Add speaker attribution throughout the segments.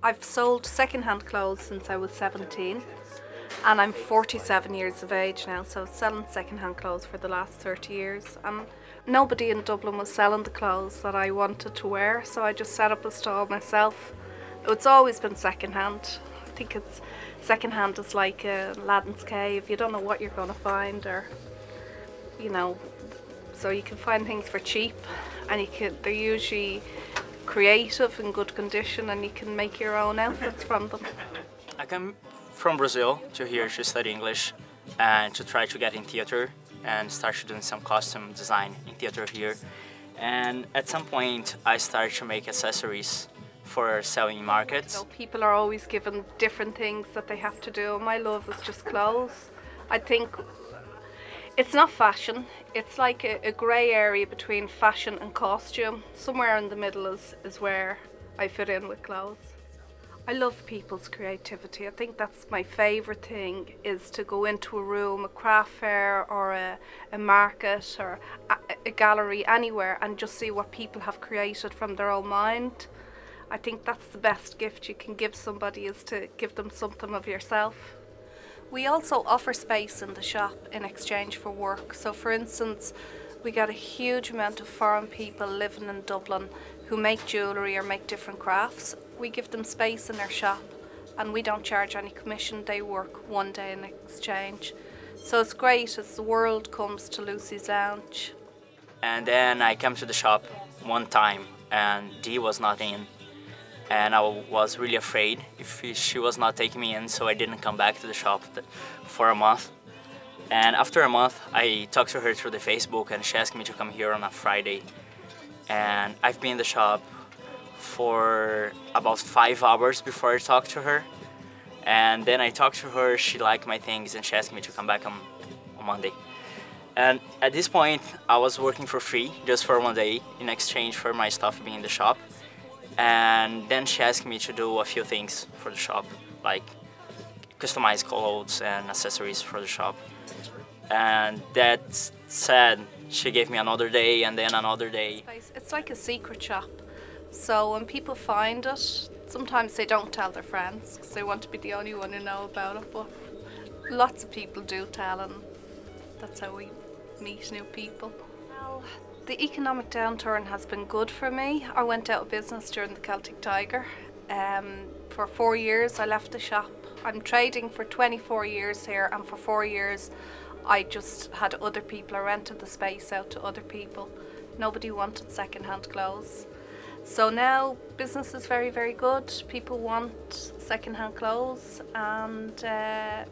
Speaker 1: I've sold second-hand clothes since I was 17 and I'm 47 years of age now, so selling second-hand clothes for the last 30 years. And nobody in Dublin was selling the clothes that I wanted to wear, so I just set up a stall myself. It's always been second-hand. I think it's second-hand is like Aladdin's cave. You don't know what you're going to find, or you know, so you can find things for cheap, and they're usually creative and good condition, and you can make your own outfits from them.
Speaker 2: I come from Brazil to here to study English and to try to get in theater and start doing some costume design in theater here. And at some point I started to make accessories for selling in markets.
Speaker 1: So people are always given different things that they have to do. My love is just clothes. I think it's not fashion, it's like a grey area between fashion and costume. Somewhere in the middle is where I fit in with clothes. I love people's creativity. I think that's my favourite thing, is to go into a room, a craft fair or a market or a gallery, anywhere, and just see what people have created from their own mind. I think that's the best gift you can give somebody, is to give them something of yourself. We also offer space in the shop in exchange for work. So for instance, we get a huge amount of foreign people living in Dublin who make jewellery or make different crafts. We give them space in their shop and we don't charge any commission. They work one day in exchange. So it's great as the world comes to Lucy's Lounge.
Speaker 2: And then I came to the shop one time and Dee was not in. And I was really afraid if she was not taking me in, so I didn't come back to the shop for a month. And after a month, I talked to her through the Facebook and she asked me to come here on a Friday. And I've been in the shop for about 5 hours before I talked to her. And then I talked to her, she liked my things and she asked me to come back on Monday. And at this point, I was working for free, just for one day, in exchange for my stuff being in the shop. And then she asked me to do a few things for the shop, like customize clothes and accessories for the shop. And that said, she gave me another day and then another day.
Speaker 1: It's like a secret shop. So when people find it, sometimes they don't tell their friends because they want to be the only one who know about it, but lots of people do tell, and that's how we meet new people. Well, the economic downturn has been good for me. I went out of business during the Celtic Tiger. For 4 years I left the shop. I'm trading for 24 years here, and for 4 years I just had other people. I rented the space out to other people. Nobody wanted second-hand clothes. So now business is very, very good. People want second-hand clothes and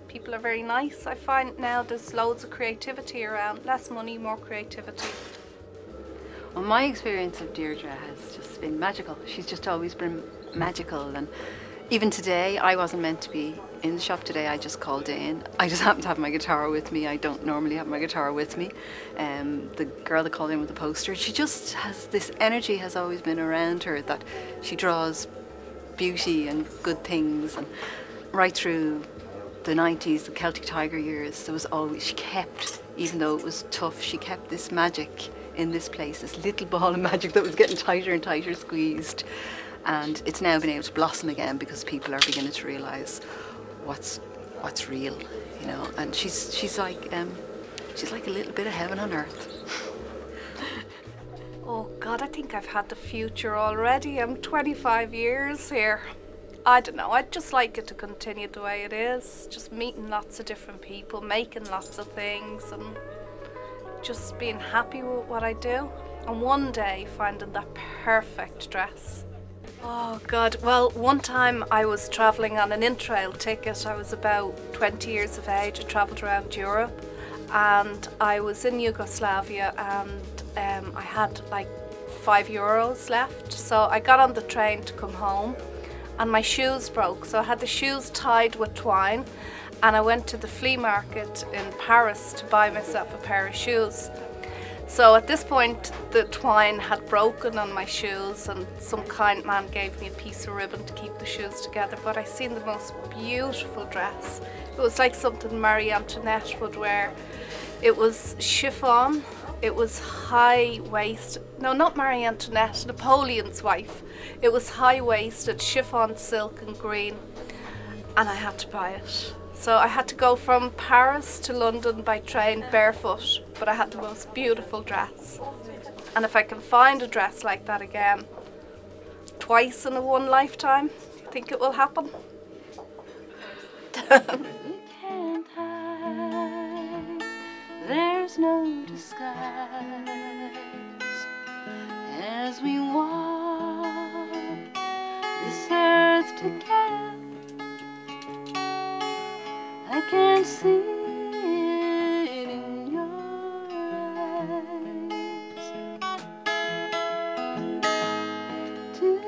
Speaker 1: people are very nice. I find now there's loads of creativity around. Less money, more creativity.
Speaker 3: Well, my experience of Deirdre has just been magical. She's just always been magical, and even today, I wasn't meant to be in the shop today. I just called in. I just happened to have my guitar with me. I don't normally have my guitar with me. The girl that called in with the poster, she just has this energy, has always been around her, that she draws beauty and good things. And right through the 90s, the Celtic Tiger years, there was always, she kept, even though it was tough, she kept this magic in this place, this little ball of magic that was getting tighter and tighter squeezed. And it's now been able to blossom again because people are beginning to realise what's real, you know. And she's like a little bit of heaven on earth.
Speaker 1: Oh God, I think I've had the future already. I'm 25 years here. I don't know, I'd just like it to continue the way it is. Just meeting lots of different people, making lots of things, and just being happy with what I do. And one day finding that perfect dress. Oh God, well, one time I was travelling on an in-trail ticket. I was about 20 years of age. I travelled around Europe and I was in Yugoslavia, and I had like €5 left. So I got on the train to come home and my shoes broke. So I had the shoes tied with twine, and I went to the flea market in Paris to buy myself a pair of shoes. So at this point the twine had broken on my shoes, and some kind man gave me a piece of ribbon to keep the shoes together. But I seen the most beautiful dress. It was like something Marie Antoinette would wear. It was chiffon. It was high-waisted. No, not Marie Antoinette, Napoleon's wife. It was high-waisted, chiffon silk and green. And I had to buy it. So I had to go from Paris to London by train barefoot, but I had the most beautiful dress. And if I can find a dress like that again, twice in one lifetime, do you think it will happen?
Speaker 3: We can't hide, there's no disguise. As we walk this earth together, I can see it in your eyes. Two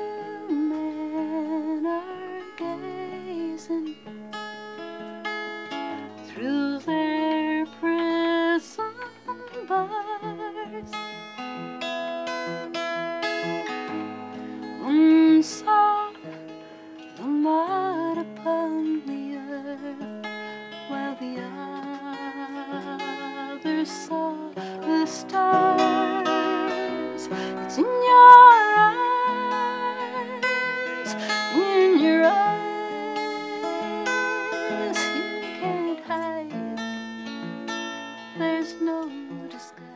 Speaker 3: men are gazing through their prison bars. One saw the mud upon the earth, while the other saw the stars. It's in your eyes, in your eyes. You can't hide, there's no disguise.